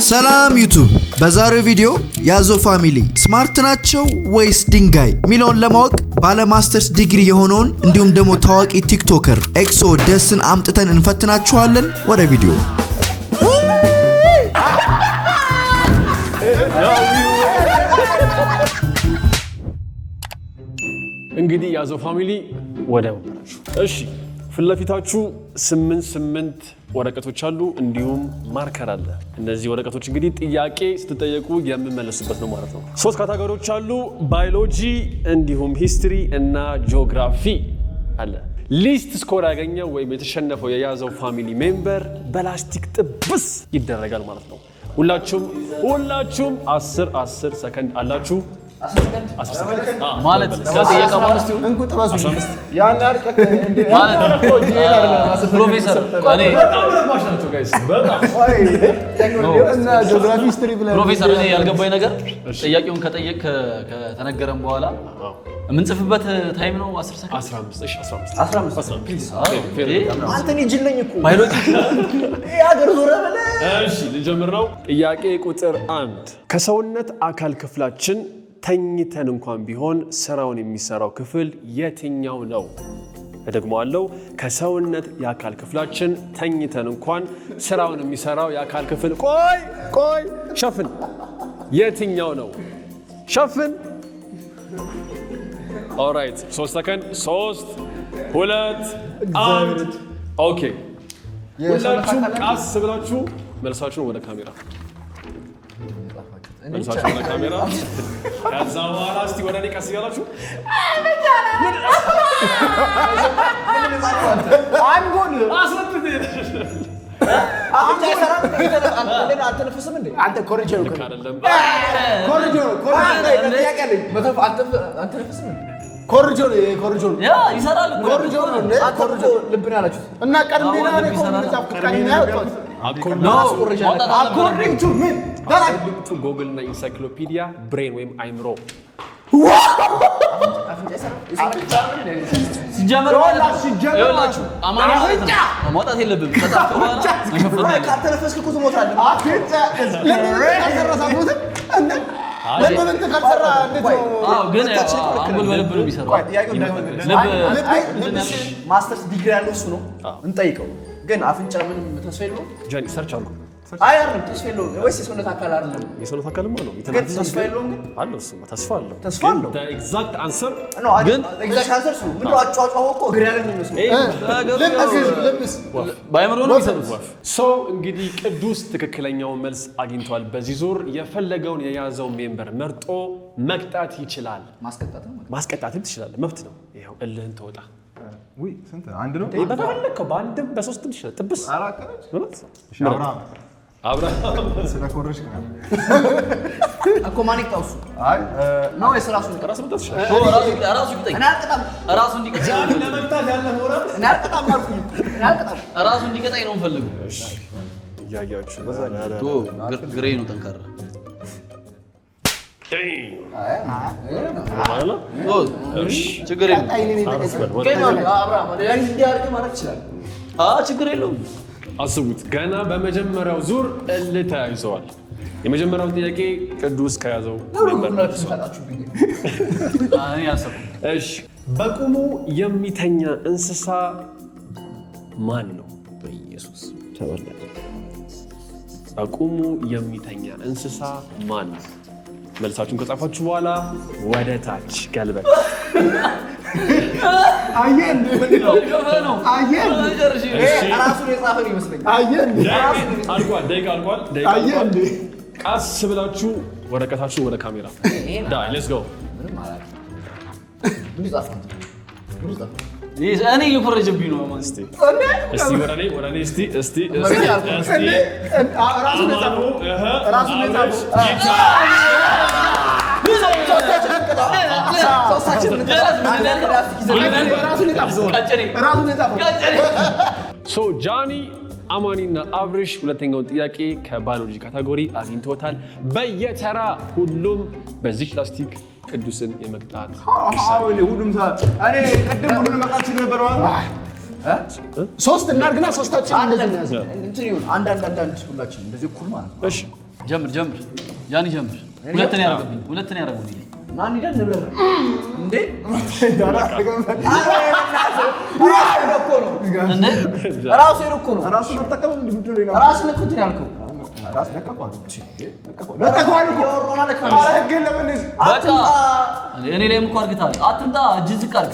ሰላም ዩቱብ በዛሬው ቪዲዮ ያዞ ፋሚሊ ስማርት ናቸው ወይስ ድንጋይ ሚሊዮን ለማወቅ ባለ ማስተርስ ዲግሪ የሆነውን እንዲሁም ደግሞ ታዋቂ ቲክቶከር ኤክሶ ደስን አምጥተን እንፈትናችኋለን ወደ ቪዲዮ እንግዲህ ያዞ ፋሚሊ ወደው እሺ ፍለፊታችሁ 8 ወረቀቶች አሉ እንዲሁም ማርከር አለ እነዚህ ወረቀቶች እንግዲህ ጥያቄ ስትጠየቁ የምመለሱበት ነው ማለት ነው ሶስት ካታጎሪዎች አሉ ባዮሎጂ እንዲሁም ሂስትሪ እና ጂኦግራፊ አለ ሊስት ስኮር ያገኘው ወይም የተሸነፈው የያዘው ፋሚሊ ሜምበር በላስቲክ ጥብስ ይደረጋል ማለት ነው ሁላችሁም 10 ሰከንድ አላችሁ 10 ሰከንድ ማለት ከጠየቀ ማለት ነው እንቁ ጥባሱ ያን አርቀት እንደ ማለት ፕሮፌሰር እኔ ማሽናቸው ጋይስ በጣም እና ጂኦግራፊ ሂስትሪ ብለ ፕሮፌሰር እኔ ያልገባኝ ነገር ጥያቄውን ከጠየቅ ከተነገረን በኋላ ምንጽፍበት ታይም ነው 10 ሰከንድ 15 ፕሊዝ አንተ ልጅልኝ እኮ ባዮሎጂ ያገር ዞረ በለ እሺ ልጀምር ነው ጥያቄ ቁጥር 1 ከሰውነት አካል ክፍላችን ተኝተን እንኳን ቢሆን ስራውን የሚሰራው ክፍል የትኛው ነው እደግመዋለሁ ከሰውነት የአካል ክፍላችን ተኝተን እንኳን ስራውን የሚሰራው የአካል ክፍል ቆይ ሸፍን የትኛው ነው ሸፍን ኦልራይት 3 ሰከንድ 3 2 1 ኦኬ ሁላችሁም ቃስ ብላችሁ መልሳችሁን ወደ ካሜራ መልሳችሁ ወደ ካሜራ ከዛ በኋላ እስቲ ወደ እኔ ቀስ ያላችሁ አንጎል አስወጥት አንተ ነፍስም እንዴ አንተ ኮሪጆ አይደለም ኮሪጆ ያቀለኝ መተፍ አንተ ነፍስም ኮሪጆ ያ ይሰራል ኮሪጆ ነው እንዴ ኮሪጆ ልብና ያላችሁ እና ቀድሜና ነው ኮሪጆ አፍቃሪና ያወጣው አኮርዲንግ ቱ ምን ቱ ጎግል እና ኢንሳይክሎፒዲያ ብሬን ወይም አይምሮ ሲጀመር ይኸውላችሁ አማራ ማውጣት የለብም ከታችሁ በኋላ መሸፈን ያለ ካልተነፈስክ እኮ ትሞታለህ አፍንጫ ካልተረሳኩት እንዴ ለምን ተከሰራ እንዴት ነው ግን አንጎል በልብ ነው የሚሰራው ልብ ማስተርስ ዲግሪ ያለው እሱ ነው እንጠይቀው ግን አፍንጫ ምንም ተስፋ የለውም ጃኒ ሰርች አልኩ አይደለም ተስፋ የለውም ወይስ የሰውነት አካል አይደለም የሰውነት አካልማ ነው ተስፋ የለውም ግን አለው እሱ ተስፋ አለው the exact answer ግን exact answer እሱ ምን ነው አጫጫው እኮ ግራ ያለ ነው የሚመስለው ልብስ ባይመሮ ነው የሚሰሩት ሶ እንግዲህ ቅዱስ ትክክለኛውን መልስ አግኝቷል በዚህ ዙር የፈለገውን የያዘው ሜምበር መርጦ መቅጣት ይችላል ማስቀጣትም ትችላለህ መብት ነው ይሄው እልህን ተወጣ ወይ ስንት አንድ ነው በተፈለከው በአንድም በሶስትም ይችላል ጥብስ እሺ አብርሃም ስለኮረሽ ነው እኮ ማኒክ ታውሱ አይ ነው የስራሱ መጣት ይችላል ራሱ ይጠይቅ ራሱ እንዲቀጣ ለመጣት ያለ ሞራል እኔ አልቀጣም አልኩኝ እኔ አልቀጣም ራሱ እንዲቀጣኝ ነው የምፈልገው እሺ ያያችሁ ግሬ ነው ጠንካራ ችግር የለውም አስቡት ገና በመጀመሪያው ዙር እልህ ተያይዘዋል የመጀመሪያው ጥያቄ ቅዱስ ከያዘው እሺ በቁሙ የሚተኛ እንስሳ ማን ነው በኢየሱስ ተወለደ በቁሙ የሚተኛ እንስሳ ማን ነው መልሳችሁን ከጻፋችሁ በኋላ ወደ ታች ገልበጥ አየን ራሱን የጻፈው ይመስለኛል አየን አልቋል ቃስ ብላችሁ ወረቀታችሁ ወደ ካሜራ ዳይ ሌትስ ጎ ምንም አላለ ምን ጻፈው እኔ እየኮረጀብኝ ነው ማን እስቲ ወደ እኔ እስቲ ራሱን የጻፈው ሶ ጃኒ አማኒና አብርሽ ሁለተኛውን ጥያቄ ከባዮሎጂ ካታጎሪ አግኝተውታል በየተራ ሁሉም በዚህ ፕላስቲክ ቅዱስን የመቅጣት ሁሉም እኔ ቅድም ሁሉንም መቅጣት ነበር ሶስት እናርግና ሶስታችን እንደዚህ ያዘ እንትን ይሁን አንድ ሁላችን እንደዚህ እኩል ማለት ነው። እሺ ጀምር ጃኒ ጀምር ሁለተኛ ያረጋግኝ ማን ይደን ነበር እንዴ ራሱ ይርኩ ነው ራሱ ተጠቀም እንድምድር ነው ራሱ ለኩት ያልከው ራስ ለቀቋል ለቀቋል ይወራና ለምን በቃ እኔ ላይ ምንኳን አርግታል አትምጣ እጅዝቅ አርግ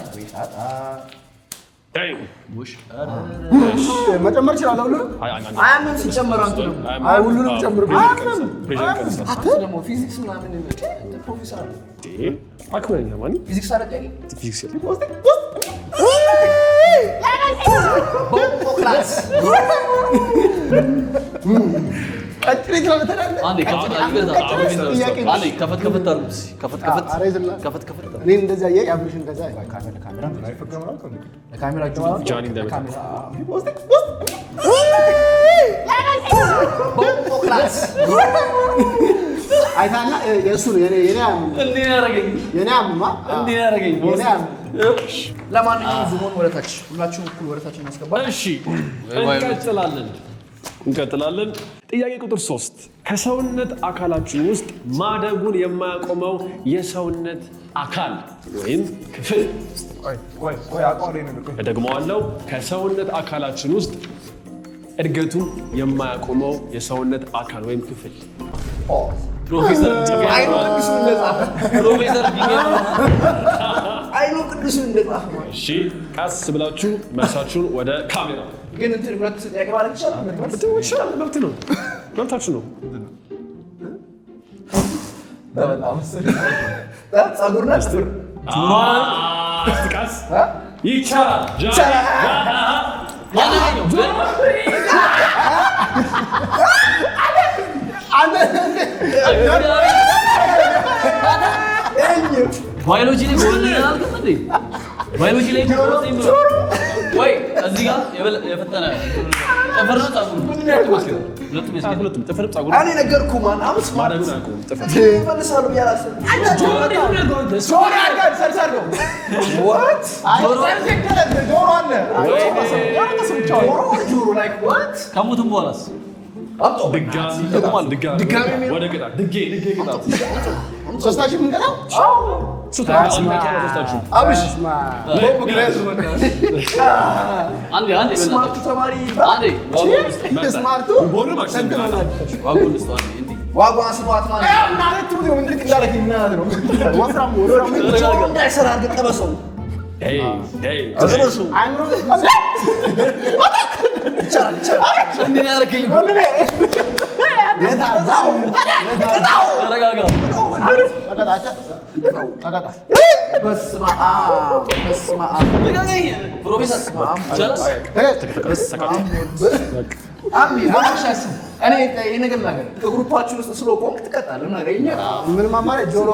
መጨመር ይችላል ሁሉ አያምን ሲጨመር አንተ ነው አይ ሁሉንም ጨምር አተ ደግሞ ፊዚክስ ምናምን ፕሮፌሰር አክበረኛ ማን ፊዚክስ አረጋኝ ፊዚክስ ክላስ አጥሪት ነው ተዳለ አንዴ ከፈት እኔ እንደዛ ያብርሽ እንደዛ ካሜራ ላይ ፈገመራው ካሜራ ጃኒ እንደበታ ክላስ አይታና የሱ ነው የኔ እንዴ ያረጋኝ የኔ ያረጋኝ ለማንኛውም ዙሞን ወረታች ሁላችሁም እኩል ወረታች እናስገባለን እሺ እንቀጥላለን ጥያቄ ቁጥር 3 ከሰውነት አካላችን ውስጥ ማደጉን የማያቆመው የሰውነት አካል ወይም ክፍል ቆይ አቋሪ ነው እደግመዋለሁ ከሰውነት አካላችን ውስጥ እድገቱን የማያቆመው የሰውነት አካል ወይም ክፍል ፕሮፌሰር አይኑ ቅዱስ እንደጻፈ እሺ ቀስ ብላችሁ መልሳችሁን ወደ ካሜራ ግን እንትን ሁለት ጥያቄ ማለት ይችላል መብታችሁ ነው ጸጉር ነው ቀስ ይቻላል ባዮሎጂ ላይ ባዮሎጂ ላይ ወይ እዚህ ጋር የፈተነ ጥፍር ነው ጸጉር ሁለቱም ጥፍር ጸጉር እኔ ነገርኩህ ማን አምስ ማደጉን አያቆምም ጥፍር መልሳሉ ያላሰብ ከሞትም በኋላስ ድጋሚ ወደ ቅጣት ድጌ ቅጣት ሶስታችሁ ምን ቀጣው አብሽ አንዴ ስማርቱ ተማሪ ስማርቱ ዋጓ ስማርት ማለት ነው ምን ልክ እንዳለክ ነው ወፍራም እንዳይሰራ አድርገህ ጠበሰው ጠበሰው አይምሮ እንዴ ያረከኝ ግሩፓችን ውስጥ ስለቆምክ ትቀጣለህ። ምንም አማራጭ ጆሮ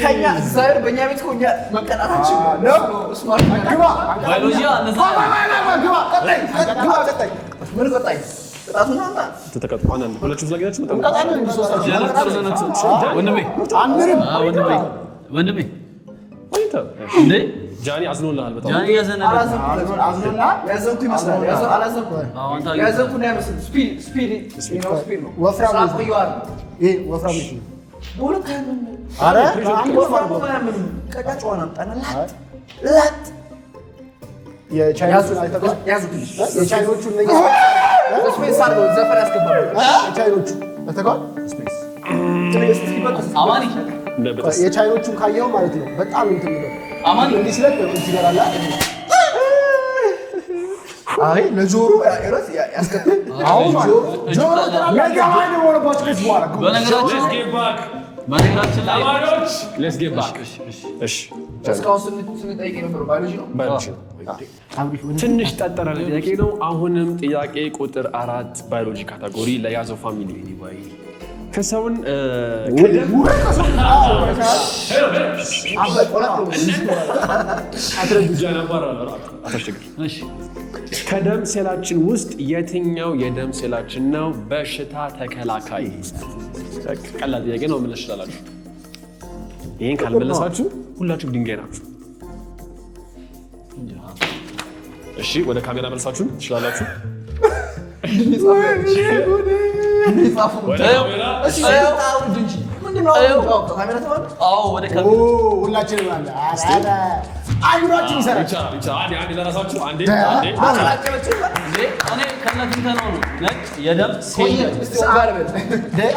ከኛ ዛሬ በእኛ ቤት እኮ እኛ መቀጣታችን ነው። ስማርት ግባ ባዮሎጂያ እነዛ ግባ ቀጣይ ምን ቀጣይ ቅጣቱን አንተ ተተቀጡ አናን ሁለቱም ዘጋጃችሁ ወንድሜ እንዴ ጃኒ አዝኖልሃል በጣም ጃኒ ያዘነልህ ያዘንኩ ይመስላል ያዘንኩ ነው ያመስል ስፒድ ነው ወፍራም ይሄ ወፍራም ነው በሁለት አይደለም አረ ወፍራም ነው ቀጫጫዋን አምጣናላት ላት የቻይናዎቹን አይተኸው ያዙልኝ የቻይናዎቹን ነው ስፔስ አድርገው ዘፈን ያስገባሉ የቻይናዎቹ አይተኸው ስፔስ አማኒ የቻይኖቹን ካየው ማለት ነው በጣም እንትን ነው አማኒ እንዲህ ሲለቅ እዚህ ጋር አለ አይ ለጆሮ ያረስ ያስከተል አሁን ጆሮ ለጋማን ወረባች ከዚህ በኋላ በነገራችን ላይ ተማሪዎች ሌትስ ጌት ባክ እሺ እስካሁን ስንጠይቅ ነበር ባዮሎጂ ነው ባዮሎጂ ትንሽ ጠጠረ ጥያቄ ነው አሁንም ጥያቄ ቁጥር 4 ባዮሎጂ ካቴጎሪ ለያዘው ፋሚሊ ከሰውን ከደም ሴላችን ውስጥ የትኛው የደም ሴላችን ነው በሽታ ተከላካይ? ቀላል ጥያቄ ነው መመለስ ትችላላችሁ። ይሄን ካልመለሳችሁ ሁላችሁም ድንጋይ ናችሁ። እሺ ወደ ካሜራ መልሳችሁን ትችላላችሁ። ሁላችንም አለ አይኑራችን ይሰራል ብቻ አንዴ ለራሳችሁ አንዴ እኔ ከነፊት ነው ነጭ የደም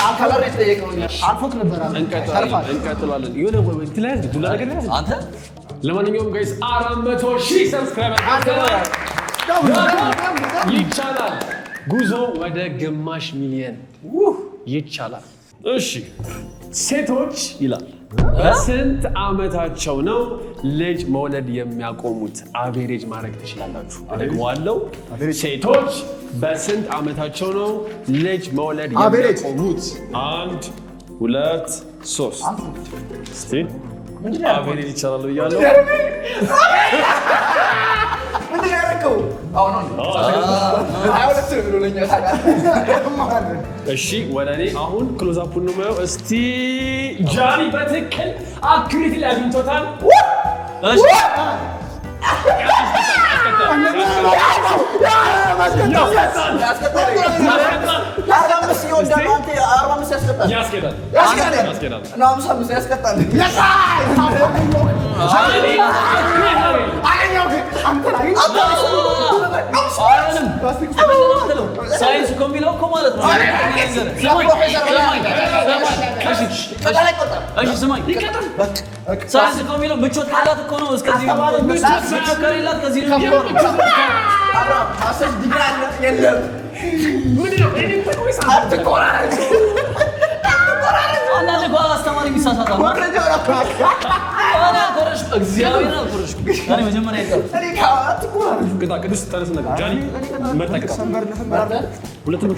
አካላሪ ተጠየቀው አልፎክ ነበር እንቀጥላለን የሆነ ትላንት ዱላ ነገር አንተ ለማንኛውም ጋይስ 400,000 ሰብስክራይበር ይቻላል ጉዞ ወደ ግማሽ ሚሊዮን ይቻላል እሺ ሴቶች ይላል በስንት ዓመታቸው ነው ልጅ መውለድ የሚያቆሙት አቬሬጅ ማድረግ ትችላላችሁ ደግሞአለው ሴቶች በስንት ዓመታቸው ነው ልጅ መውለድ የሚያቆሙት 1 2 3 እስቲ አቬሬጅ ይቻላል ብያለሁ ምንድን ያደረገው እሺ ወደ እኔ አሁን ክሎዝ አፑን ነው የማየው እስቲ ጃኒ በትክክል አክሪት ላይ አግኝቶታል እሺ ሳይንስ እኮ የሚለው እኮ ማለት ነው እሺ ስማኝ ሳይንስ እኮ የሚለው ምቾት ካላት እኮ ነው እስከዚህ ምቾት ከሌላት ከዚህ ነው አሰስ ዲግራለ የለም ምንድነው አንዳንድ እኮ አስተማሪ የሚሳሳታል እግዚአብሔር አልኮረሽ እኔ መጀመሪያ ቅጣ ቅዱስ ተነስ ነገር ጃኒ መጣቅጣ ሁለቱም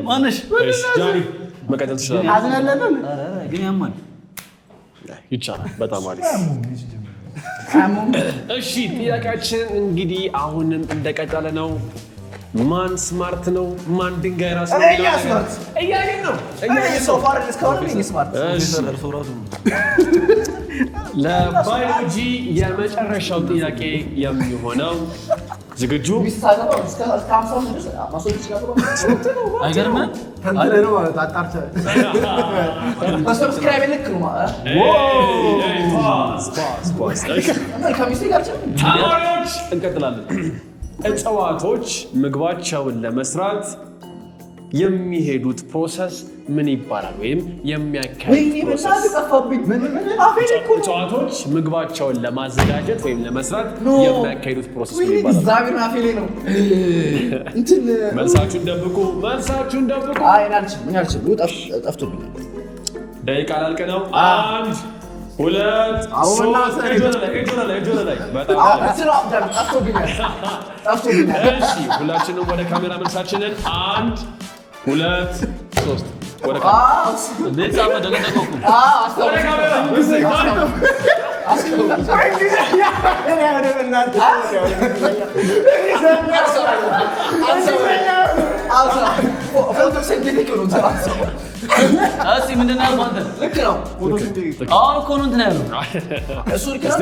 ማነሽ ጃኒ መቀጠል ትችላለህ ግን ያማል ይቻላል በጣም አሪፍ እሺ ጥያቄያችን እንግዲህ አሁንም እንደቀጠለ ነው ማን ስማርት ነው ማን ድንጋይ ራስ ነው እያየን ነው ሶፋር እስካሁን ስማርት ለባዮሎጂ የመጨረሻው ጥያቄ የሚሆነው ዝግጁ አይገርምም በሰብስክራይብ ልክ ነው ተማሪዎች እንቀጥላለን እጽዋቶች ምግባቸውን ለመስራት የሚሄዱት ፕሮሰስ ምን ይባላል ወይም የሚያካሂዱት ፕሮሰስ እጽዋቶች ምግባቸውን ለማዘጋጀት ወይም ለመስራት የሚያካሂዱት ፕሮሰስ ምን ይባላል መልሳችሁን ደብቁ ደቂቃ ላልቅ ነው 1 2 3 እጆ ላይ በጣም እሺ ሁላችንም ወደ ካሜራ መልሳችንን 1 2 3 ወደ እስቲ ምንድን ነው ያልኩህ አንተ? ልክ ነው። አሁን እኮ ነው እንትን ያለው እሱ ልክ ነው።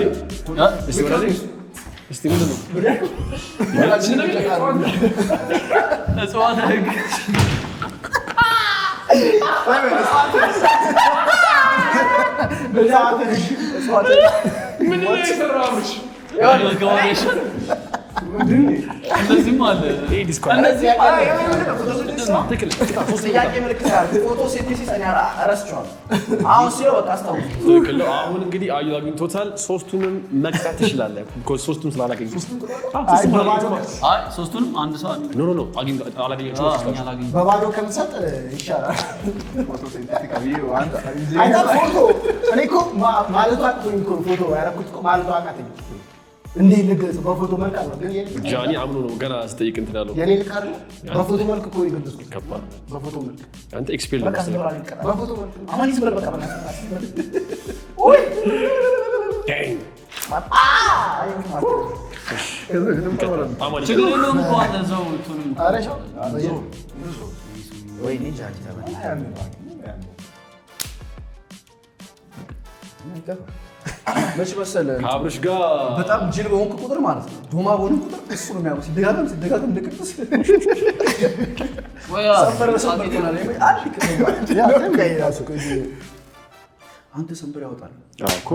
እስቲ ምንድን ነው? እጽዋት ህግ ምንድን ነው የሰራሁሽ? እነዚህም አለ አሁን እንግዲህ አዩ አግኝቶታል ሶስቱንም መቅጣት ትችላለህ ሶስቱም ስላላገኘ ሶስቱንም አንድ ሰው አላገኘችም በባዶ ከምሰጥ ይሻላል እኔ እኮ ማለቷ ፎቶ ያደረኩት ማለቷ አቃተኝ እንዴ ልገጽ በፎቶ መልክ ነው ግን ጃኒ አምኖ ነው ገና ስጠይቅ እንትን ያለው የኔ ልክ አይደል በፎቶ መልክ እኮ ይገለጽኩት ከባድ በፎቶ መልክ አንተ ኤክስፒሪየንስ በፎቶ መልክ አማን ይስበል በቃ ኦይ ዳንግ ችግር የለውም እኮ አንተ እዛው እንትኑን አረሻው ወይ ጃኒ መች መሰለህ ከአብርሽ ጋር በጣም ጅል በሆንክ ቁጥር ማለት ነው ዶማ በሆንክ ቁጥር እሱ ነው የሚያምር ሲደጋገም ልቅጥስ ሰንበር በሰንበር ይሆናል አንተ ሰንበር ያወጣል እኮ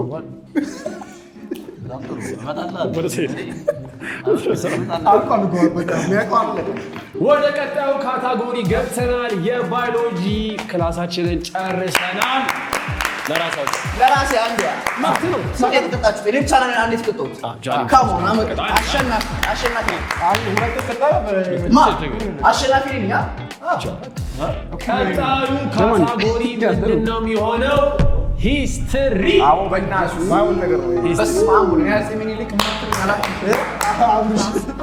ወደ ቀጣዩ ካታጎሪ ገብተናል። የባዮሎጂ ክላሳችንን ጨርሰናል። ለራሴ አንድ ማት ነው ሰቀጥ ተጣጣችሁ እኔ ብቻ ነኝ አንዴ ተቀጣሁት ካሞን አሸናፊ ነኝ ቀጣዩ ካታጎሪ ምንድን ነው የሚሆነው? ሂስትሪ። አዎ በእናትህ ማይሆን ነገር ነው። በስማሙ ነው ያዝ ሚኒሊክ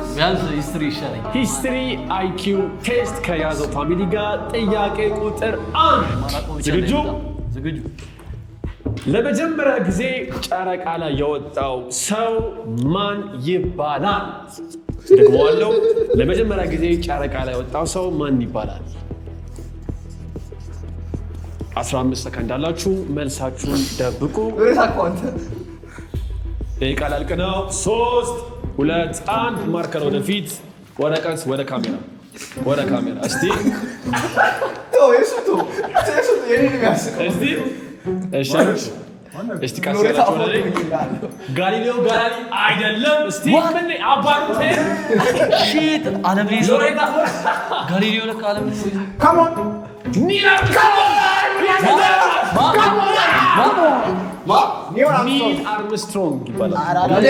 ቢያንስ ሂስትሪ ይሻለኝ። ሂስትሪ አይኪው ቴስት ከያዘው ፋሚሊ ጋር ጥያቄ ቁጥር 1 ዝግጁ? ለመጀመሪያ ጊዜ ጨረቃ ላይ የወጣው ሰው ማን ይባላል? ደግሞዋለሁ። ለመጀመሪያ ጊዜ ጨረቃ ላይ የወጣው ሰው ማን ይባላል? 15 ሰከንድ አላችሁ። መልሳችሁን ደብቁ። ደቂቃ ላልቅ ነው። 3 2 1 ማርከር ወደፊት፣ ወረቀት ወደ ካሜራ እስቲ እስቲ ቃስ ያላችሁ ወደ ጋሊሌዮ ጋላሊ አይደለም። እስቲ ምን አባሩት ሺት ዓለም ላይ ጋሊሌዮ ለካ ዓለም ላይ ካም ኦን ኒል አርምስትሮንግ ይባላል።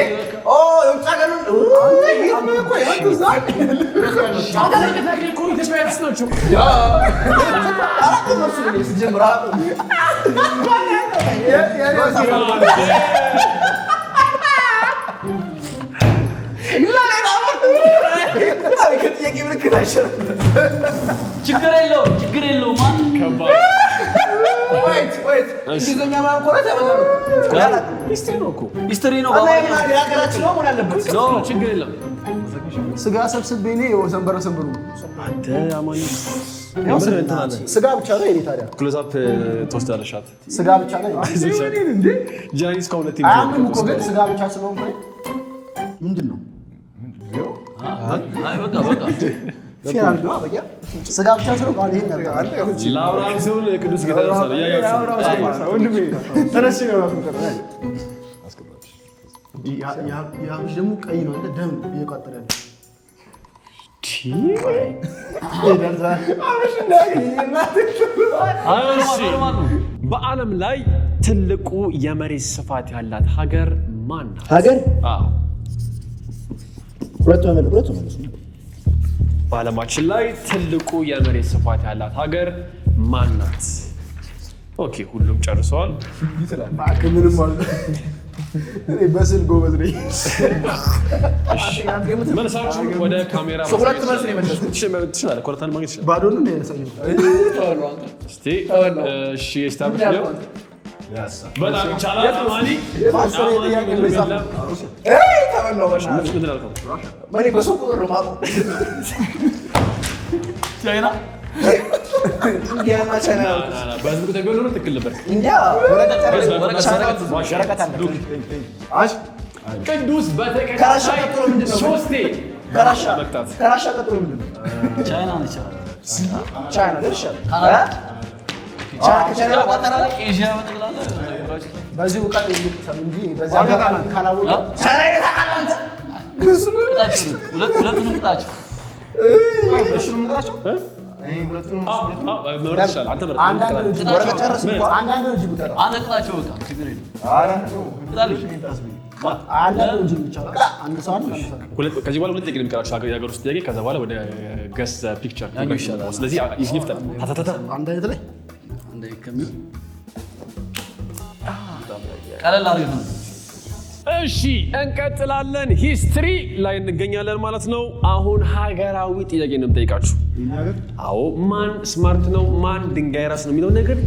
ችግር የለውም ሂስትሪ ነው ችግር የለም። ስጋ ሰብስቤ እኔ ሰንበረ ሰንበሩ አንተ አማኝ ስጋ ብቻ ነው የኔ ታዲያ ክሎዛፕ ተወስዳለሻት ስጋ ብቻ ነው ጃኒስ ከሁለት አያምንም እኮ ግን ስጋ ብቻ ስለሆነ ምንድን ነው በቃ ስጋ ብቻ ስለሆነ ይሄን ያርጋል ለአብርሃም ሲሆን ቅዱስ ጌታ ያሳለ ያብሽ ደግሞ ቀይ ነው እንደ ደም እየቋጠረ ነው በዓለም ላይ ትልቁ የመሬት ስፋት ያላት ሀገር ማን ናት? ሀገር ሁለቱም በዓለማችን ላይ ትልቁ የመሬት ስፋት ያላት ሀገር ማን ናት? ኦኬ፣ ሁሉም ጨርሰዋል። ምንም ማለት በስል ጎበዝ ነኝ። መልሳችሁ ወደ ካሜራ ሁለት መልስ ነው የመለስኩት። ትችላለህ። ኮረታን ማግኘት ትችላለህ። ባዶ ነው ያሳየው። እስቲ እሺ፣ ስታብሽ ነው በጣም ይቻላል። ማኒ ማሰረ ጥያቄ ነው። ተበላው በእናትህ ምንድን አልከው? ማኒ በሰው ቁጥር ነው ማቆ ቻይና ኢንዲያና ቻይና በህዝብ ቁጥር ቢሆን ኖሮ ትክክል ነበር። ኢንዲያ ወረቀት ቅዱስ በተከታታይ ሶስቴ ከራሻ መቅጣት ቀጥሎ ምንድን ነው? ቻይና ነች። ቻይና ደርሻል። ከቻይና ባጠራ ኤዥያ በጠቅላላ በዚህ ውቃት ይልቅሰም እንጂ በዚህ አጋጣሚ ካላወቀ ቻይና ተቃላንተ ሁለቱንም ቅጣቸው። እሱንም ቅጣቸው ከዚህ በኋላ ሁለት ጥያቄ ነው የሚቀራቸው። የሀገር ውስጥ ጥያቄ፣ ከዛ በኋላ ወደ ገስ ፒክቸር። ስለዚህ ይፍጠን። አንድ አይነት ላይ ቀለል አድርገህ ነው። እሺ እንቀጥላለን። ሂስትሪ ላይ እንገኛለን ማለት ነው። አሁን ሀገራዊ ጥያቄ ነው የምጠይቃችሁ። አዎ፣ ማን ስማርት ነው ማን ድንጋይ ራስ ነው የሚለው ነገር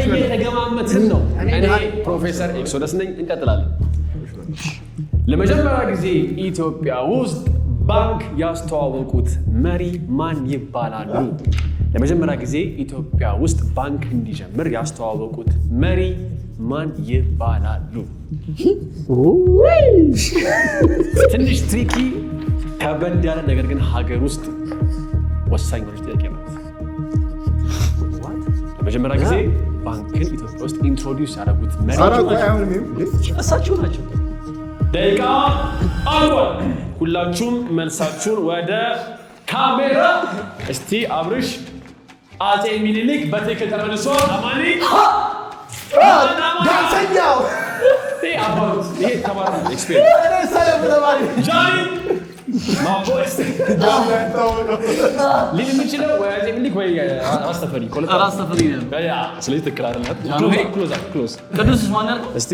እየተገማመትን ነው። እኔ ፕሮፌሰር ኤክሶደስ ነኝ። እንቀጥላለን። ለመጀመሪያ ጊዜ ኢትዮጵያ ውስጥ ባንክ ያስተዋወቁት መሪ ማን ይባላሉ? ለመጀመሪያ ጊዜ ኢትዮጵያ ውስጥ ባንክ እንዲጀምር ያስተዋወቁት መሪ ማን ይባላሉ? ትንሽ ትሪኪ ከበድ ያለ ነገር ግን ሀገር ውስጥ ወሳኝ ነው ጥያቄ ነው። ለመጀመሪያ ጊዜ ባንክን ኢትዮጵያ ውስጥ ኢንትሮዲውስ ያደረጉት እሳቸው ናቸው። ደቂቃ አልቋል። ሁላችሁም መልሳችሁን ወደ ካሜራ እስቲ አብርሽ አፄ ሚኒሊክ በትክክል ተመልሷል። አማኒ ዳንሰኛው ይሄ ተማሪ ኤክስፔሪየንስ ጃኒ ማቦስ ሊል የሚችለው ወይ አፄ ሚኒሊክ ወይ ራስ ተፈሪ ነው። ስለዚህ ትክክል አይደለም። ክሎዝ ቅዱስ ማን ነው? እስቲ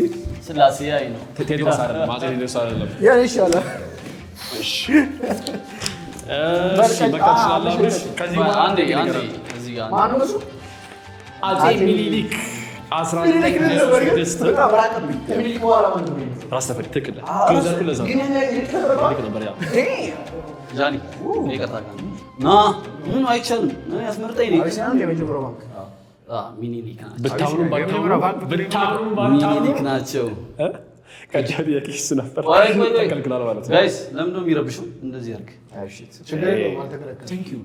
ስላሴ አይ ነው። ቴዎድሮስ አይደለም። አፄ ቴዎድሮስ አይደለም። ያን ይሻላል። እሺ በቃ ትችላለህ። ከዚህ አንዴ ከዚህ ጋር ማን ነው እሱ? አፄ ሚኒሊክ 1926 ራስ ተፈሪ ትክክል ክሎዝ ለዛ ነበር ያ ጃኒ ይቀጣ ና ምን አይቻልም። እኔ አስመርጠኝ ነኝ። ሚኒሊክ ሚኒሊክ ናቸው። ከጃኒ ያኪስ ነበር ተከልክሏል ማለት ነው። ጋይስ ለምን ነው የሚረብሽው? እንደዚህ አድርግ። ችግር የለውም አልተከለከለም። ቴንክ ዩ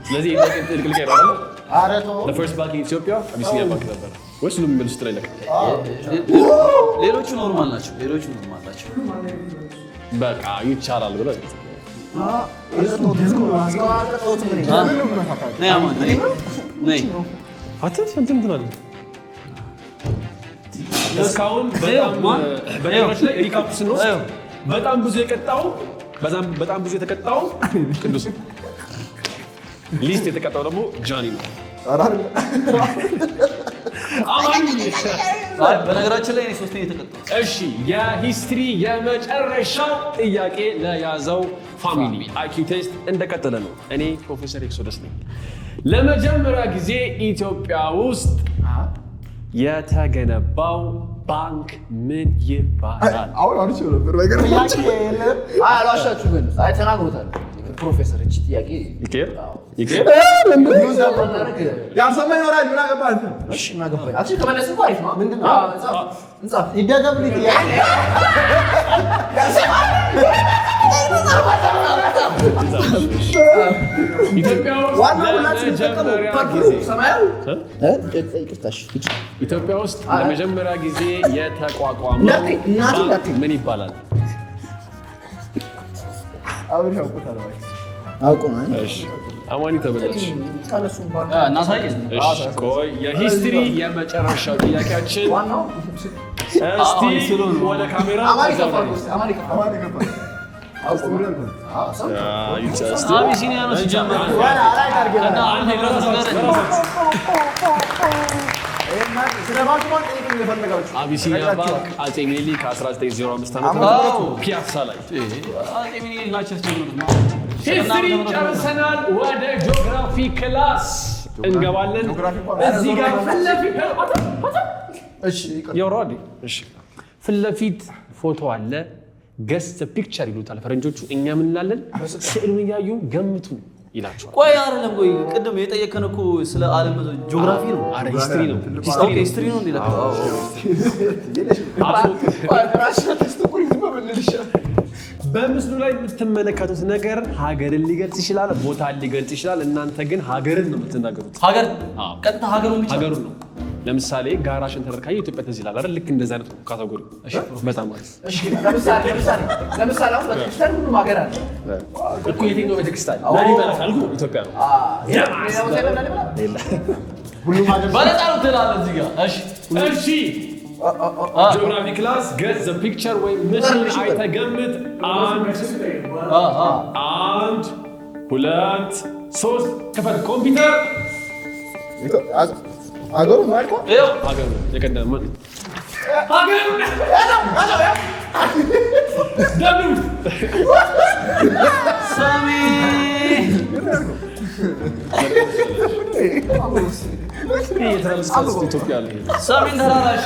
ስለዚህ ትክክል ይባላል። ኧረ ተው the first bank in Ethiopia አቢሲኒያ ባንክ ነበር ወይስ ሁሉም የሚመልሱት ላይ ለቀ ሌሎቹ ኖርማል ናቸው። በቃ ይቻላል ብለው ነይ አማን ነይ አትንት እንትን አለ እስካሁን በነገሮች ላይ ሪካፕ ስንወስድ በጣም ብዙ የተቀጣው ቅዱስ ሊስት የተቀጣው ደግሞ ጃኒ ነው። በነገራችን ላይ እኔ ሶስተኛ የተቀጣው። እሺ የሂስትሪ የመጨረሻው ጥያቄ ለያዘው ፋሚሊ አይኪው ቴስት እንደቀጠለ ነው። እኔ ፕሮፌሰር ኤክሶደስ ነኝ። ለመጀመሪያ ጊዜ ኢትዮጵያ ውስጥ የተገነባው ባንክ ምን ይባላል? አሁን ይችላል ነበር ነገር አላሻችሁ ግን ተናግሮታል ፕሮፌሰር። እቺ ጥያቄ ይኬር ያሰማ ይኖራል። ምን አገባህ? እሺ ምን አገባህ? አቺ ከመለስ እኮ አሪፍ ነው። ምንድን ነው እንጻፍ ይደገምልኝ ጥያቄ ኢትዮጵያ ውስጥ ለመጀመሪያ ጊዜ የተቋቋመው ምን ይባላል? አማኒ ተበላሽ። ቆይ የሂስትሪ የመጨረሻው ጥያቄያችን እስቲ ወደ ካሜራ አቢሲኒያ ነው ሲጀምር አቢሲኒያ ባንክ አፄ ሚኒሊክ 1905 ዓ.ም ፒያሳ ላይ አፄ ሚኒሊክ ናቸው ያስጀምሩት። ሂስትሪ ጨርሰናል። ወደ ጂኦግራፊ ክላስ እንገባለን። እዚህ ጋር ፊት ለፊት ፎቶ አለ። ገስት ፒክቸር ይሉታል ፈረንጆቹ። እኛ ምን እንላለን? ስዕሉን እያዩ ገምቱ ይላቸዋል። ቆይ አይደለም፣ ቆይ ቅድም የጠየቀን እኮ ስለ ዓለም ጂኦግራፊ ነው። አረ ሂስትሪ ነው። ሂስትሪ ነው እንዴ? በምስሉ ላይ የምትመለከቱት ነገር ሀገርን ሊገልጽ ይችላል፣ ቦታን ሊገልጽ ይችላል። እናንተ ግን ሀገርን ነው የምትናገሩት። ሀገር ቀጥታ ሀገሩን ብቻ ሀገሩን ነው። ለምሳሌ ጋራ ሸንተረር ካየ ኢትዮጵያ ትዝ ይላል አይደል? ልክ እንደዛ አይነት ካታጎሪ። እሺ በጣም አሪፍ። እሺ ለምሳሌ አሁን ቤተክርስቲያን ሁሉም ሀገር አለ እኮ። የትኛው ቤተክርስቲያን ላሊበላ ካልኩ ኢትዮጵያ ነው። ሁሉም ሀገር ባለጣሉ ትላለህ እዚህ ጋር። እሺ ጂኦግራፊ ክላስ ገጽ ዘ ፒክቸር ወይ ምስል አይተህ ገምት። አንድ ሁለት ሶስት ክፈት ኮምፒውተር። ሀገሩ ማለት ነው። ሀገሩ የቀደመ ሀገሩ ደብሉ ሰሜን ኢትዮጵያ አለ። ሰሜን ተራራሽ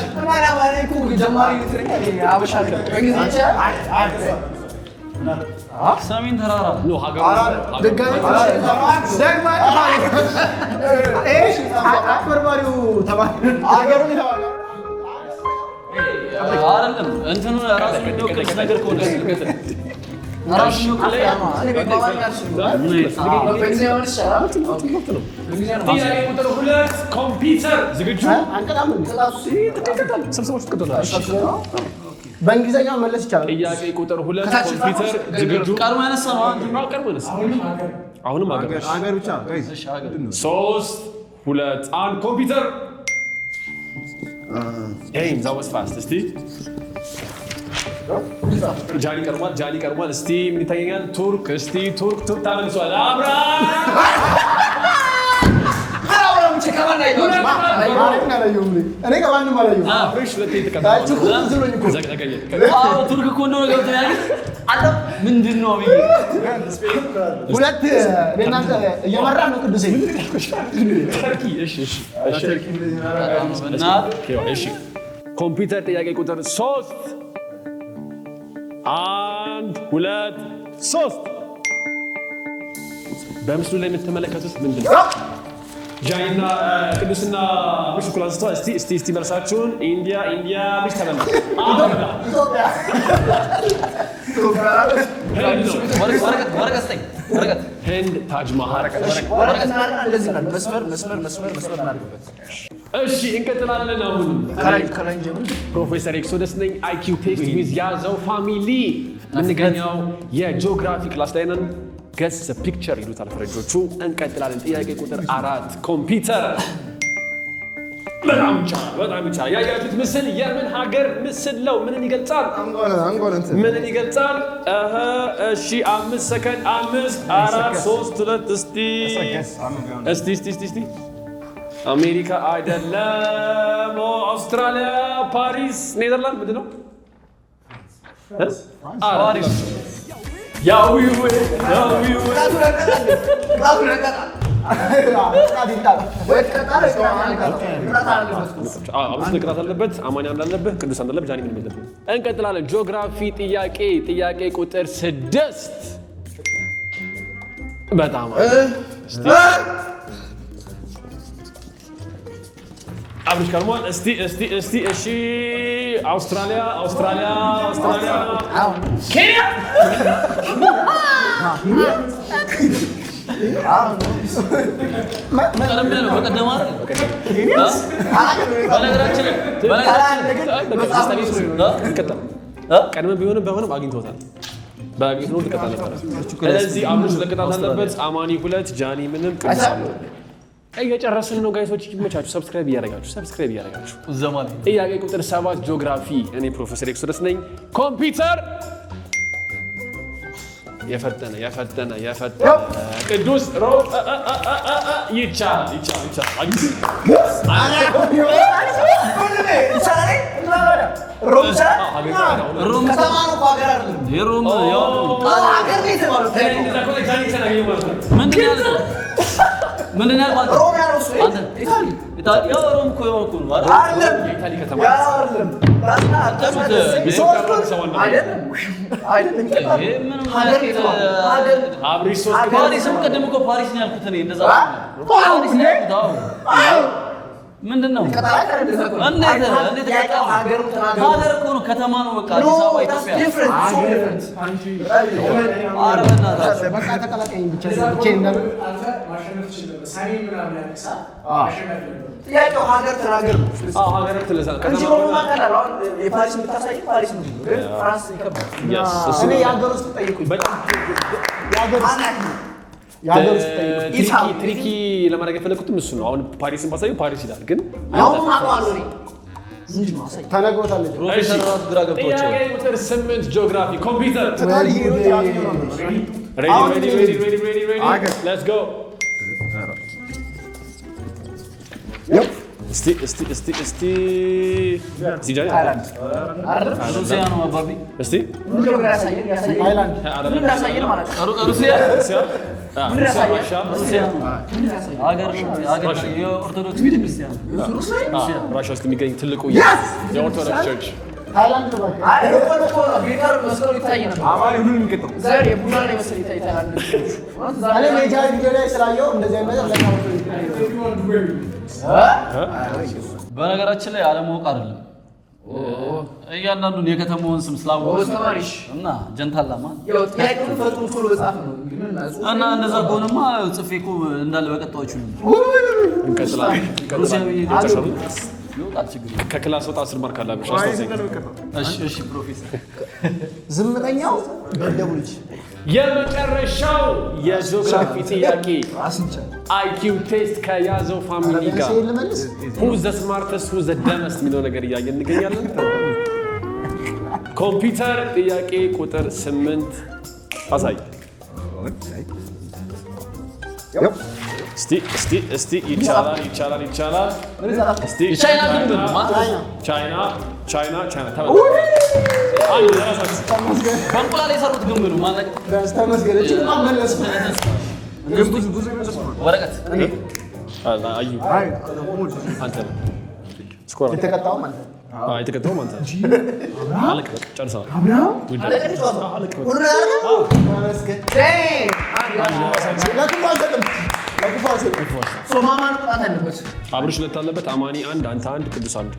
ሰሜን ተራራ ነው ሀገሩ ድጋሚ ደግማ እሺ አክበርባሪው ተባለ ሀገሩን ይተዋል አይደለም እንትኑ ራሱ የሚወክል ነገር ከሆነ ራሱ የሚወክል ጥያቄ ቁጥር 2 ኮምፒውተር ዝግጁ በእንግሊዘኛ መለስ ይቻላል ጥያቄ ቁጥር 2 ኮምፒውተር ዝግጁ ቀድሞ ያነሳ ነው አንዱ ቀድሞ ያነሳ አሁንም ሀገር ብቻ እሺ ሀገር 3 2 1 ኮምፒውተር Hey, that was fast. እስቲ ጃኒ ቀርሟል። እስቲ ምን ይታየኛል? ቱርክ ታመልሷል። አብርሃም እኔ ከማንም አላየሁም አብርሽ ሁለቴ ተቀጣ። ቱርክ እኮ እንደሆነ ገብቶኛል። አለ ምንድን ነው ብዬ ሁለት እናንተ እየመራን ነው ቅዱሴ ተርኪ እሺ ኮምፒውተር ጥያቄ ቁጥር 3 1 2 3 በምስሉ ላይ የምትመለከቱት ምንድን ነው? ጃይና ቅዱስና ምሽ ኩል አንስተዋል። እስቲ መልሳችሁን ኢንዲያ ምሽ ተመለሱ። ወረቀት ህንድ ታጅ መሃል። እሺ እንቀጥላለን። አሁን ፕሮፌሰር ኤክሶደስ ነኝ። አይኪው ቴክስት ዊዝ ያዘው ፋሚሊ የምንገኘው የጂኦግራፊ ክላስ ላይ ነን። ገስ ፒክቸር ይሉታል ፈረንጆቹ። እንቀጥላለን። ጥያቄ ቁጥር 4 ኮምፒውተር በጣም ይቻላል። ያያችሁት ምስል የምን ሀገር ምስል ነው? ምንን ይገልጻል? እሺ 5 ሰከንድ 5 4 3 2 እስቲ አሜሪካ አይደለም፣ አውስትራሊያ፣ ፓሪስ፣ ኔዘርላንድ ምንድን ነው? ፓሪስ አብስ ቅጣት አለበት። አማን እንዳለበት ቅዱስ እንዳለበት ጃኒ ምንም የለብን። እንቀጥላለን። ጂኦግራፊ ጥያቄ ቁጥር 6 በጣም አብርሽ ከርሟል። እስቲ እሺ አውስትራሊያ ኬንያ ቀድመን ቢሆንም አግኝቶታል። በአግኝቶ ነው ልቀጣ ነበር። ስለዚህ አብርሽ ልቀጣት አለበት። አማኒ 2 ጃኒ ምንም ቅዱስ እየጨረስን ነው ጋይሶች። ይመቻችሁ። ሰብስክራይብ እያደረጋችሁ ዘማን ጥያቄ ቁጥር 7 ጂኦግራፊ። እኔ ፕሮፌሰር ኤክሶደስ ነኝ። ኮምፒውተር የፈጠነ ቅዱስ ይቻላል። ምንድን ነው ያልኩት? ሮም ያለው እሱ ኢጣሊያ ሮም እኮ ነው አይደል? ኢጣሊ ከተማ ፓሪስም ቅድም እኮ ፓሪስ ነው ያልኩት እኔ። እንደዛ ፓሪስ ነው ያልኩት። ምንድን ነው እንዴት ሀገር እኮ ነው ከተማ ነው በቃ አዲስ አበባ ኢትዮጵያ ጥያቄው ሀገር ተናገር ነው። ሀገር ትለዛል እንጂ ሮም ማቀላል አሁን የፓሪስ የምታሳይ ፓሪስ ነው። ግን ፍራንስ ይከብዳል። እኔ የሀገር ውስጥ ጠይቁኝ። የሀገር ውስጥ ጠይቁኝ። ትሪኪ ለማድረግ የፈለኩትም እሱ ነው። አሁን ፓሪስን ባሳዩ ፓሪስ ይላል። ግን አሁን አቋሉ ተነግሮታል። ፕሮፌሰር ራሱ ግራ ገብቷቸው። ጥያቄ ቁጥር 8 ጂኦግራፊ ኮምፒውተር ሌትስ ጎ እስቲ ሩሲያ ነው አባቢ። እስቲ ራሽያ ውስጥ የሚገኝ ትልቁ የኦርቶዶክስ ቸርች ታይላንድ ነው በቃ አይ እኮ ቢቀር መስሎ ይታይ ነበር አማሪ ሁሉንም የሚቀጣው ዛሬ ቡና ነው መሰለኝ ይታይ ታይላንድ እኔ ሜጃር ቪዲዮ ላይ ስላየው እንደዚህ አይነት ነገር ለካው በነገራችን ላይ አለማወቅ አይደለም እያንዳንዱን የከተማውን ስም ስላወቅሽ እና ጀንታላማ ያው ጥያቄውን ፈጥሮ ቶሎ ጻፍ ነው እና እንደዛ ከሆነማ ጽፌ እኮ እንዳለ በቀጣዮቹ ነው እንቀጥላለን ይወጣል ችግር ከክላስ ወጣ 10 ማርክ አላብሽ እሺ ፕሮፌሰር ዝምተኛው ገደቡ ልጅ የመጨረሻው የጂኦግራፊ ጥያቄ አይኪው ቴስት ከያዘው ፋሚሊ ጋር who's the smartest who's the dumbest የሚለው ነገር እያየን እንገኛለን ኮምፒውተር ጥያቄ ቁጥር 8 አሳይ እስቲ ይቻላል እስቲ ቻይና ግን ቻይና በእንቁላል የሰሩት ግንብ ነው ማለት ተመስገነች ማመለስ ወረቀት አዩ አንተ ስኮር የተቀጣው ማለት ነው የተቀጣው ማለት ነው አለቀ ጨርሰናል አብርሽ ሁለት አለበት አማኒ አንድ አንተ አንድ ቅዱስ አንድ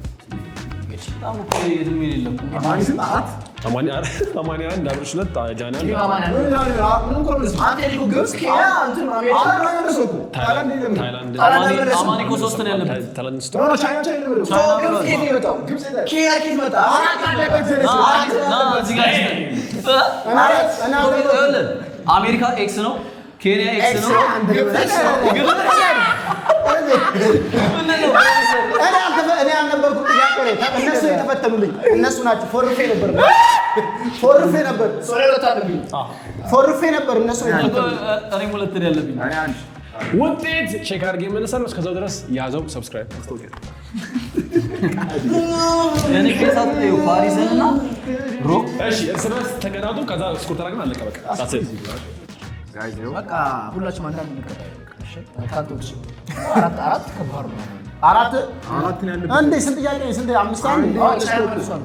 አማኒ አንድ አብርሽ ሁለት ጃኒ አንድ ታይላንድ አማኒ እኮ 3 ነው ያለበት ታይላንድ አሜሪካ ኤክስ ነው ኬንያ ኤክስ ነው እኔ አልነበርኩም ጥያቄ ላይ እነሱ የተፈተኑልኝ እነሱ ናቸው ፎርፌ ነበር እነሱ እኔ ሁለት ነው ያለብኝ ውጤት ቼክ አድርጌ እመለሳለሁ እስከዛው ድረስ ያዘው ሰብስክራይብ እኔ ከሳት ነው ፓሪስና ሮም እሺ እርስ በርስ ተቀጣጡ ከዛ ስኮር ተራግን አለቀ በቃ ሁላችሁም አንዳንድ እንቀጣለን ታንቶች አራት ከባድ ነው አራት ነው ያለበት አንዴ ስንት ጥያቄ ስንት 5 አንድ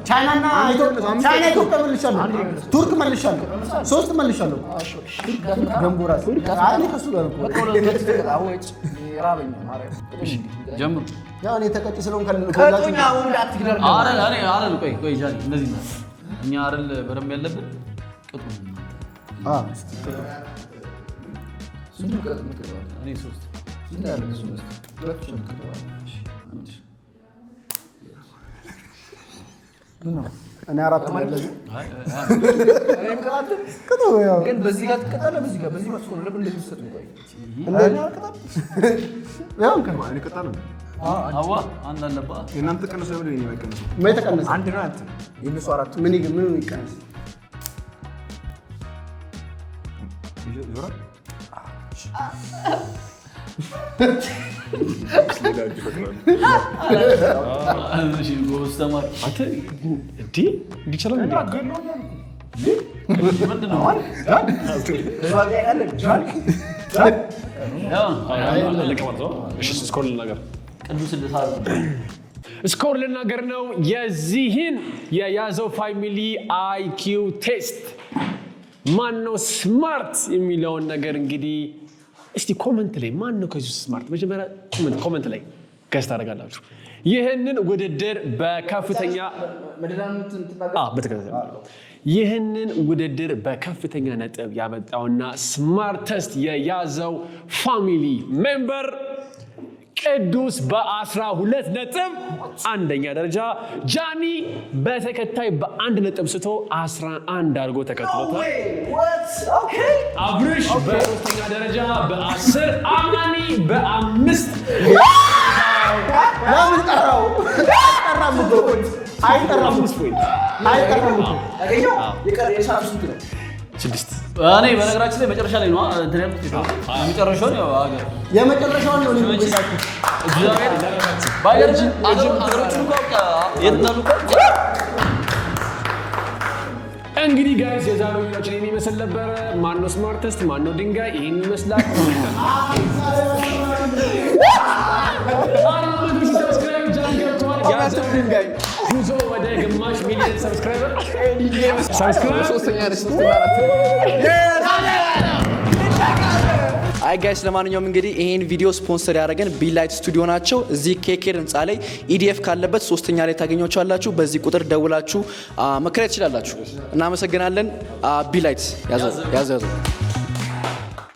ቻይናና ኢትዮጵያ መልሻለሁ ቱርክ መልሻለሁ 3 መልሻለሁ ገምቦራ አይ ከሱ ጋር ነው በቃ ሁለት ተቀጣዎች ራበኝ ማረኝ ጀምሩ ያው እኔ ተቀጥ ስለሆን ከቶኛ ወንድ አትግደር አረ ቆይ ጃኒ እንደዚህ ነው እኛ አይደል በደንብ ያለብን ቅጡ እኔ 3 እኔ አራት ነው ያለኝ ግን በዚህ ጋር ትቀጣለህ በዚህ ጋር በዚህ መስኮ ነው ለምን እንደዚህ ሰጥ ነው እንደኛ አልቀጣም ያው እኔ ቀጣለሁ አዋ አንድ አለባ እናንተ ተቀነሰ ነው እኔ ማይቀነስ ምን ተቀነሰ አንድ ነው አንተ የነሱ አራት ምን ይቀነስ ዞራ ስኮር ልናገር ነው የዚህን የያዘው ፋሚሊ አይኪው ቴስት ማነው ስማርት የሚለውን ነገር እንግዲህ እስቲ ኮሜንት ላይ ማነው ከዚህ ስማርት መጀመሪያ ኮሜንት ላይ ጋይስ ታደርጋላችሁ ይህንን ውድድር በከፍተኛ ይህንን ውድድር በከፍተኛ ነጥብ ያመጣውና ስማርተስት የያዘው ፋሚሊ ሜምበር ቅዱስ በ12 ነጥብ አንደኛ ደረጃ ጃኒ በተከታይ በ1 ነጥብ ስቶ 11 አድርጎ ተከትሎታል አብርሽ በሶስተኛ ደረጃ በ10 አማኒ በ5 ለምን ቀራው አይጠራም ስድስት እኔ በነገራችን ላይ መጨረሻ ላይ ነው እንትን ያልኩት የመጨረሻውን ያው አገር የመጨረሻውን ነው ልንገዛችሁ እግዚአብሔር ባይገርም አገሮችን እኮ የትናሉ እንግዲህ ጋይስ የዛሬው ቪዲዮችን የሚመስል ነበረ ማነው ስማርተስት ማነው ድንጋይ ይሄን ይመስላል ሰብስክራይብ ጃን ገብቷል ጉዞ ወደ ግማሽ ሚሊዮን ሰብስክራይበር አይ ጋይስ ለማንኛውም እንግዲህ ይሄን ቪዲዮ ስፖንሰር ያደረገን ቢላይት ስቱዲዮ ናቸው። እዚህ ኬኬር ህንፃ ላይ ኢዲኤፍ ካለበት 3ኛ ላይ ታገኙዋላችሁ። በዚህ ቁጥር ደውላችሁ መከራየት ትችላላችሁ። እናመሰግናለን። ቢላይት ያዘው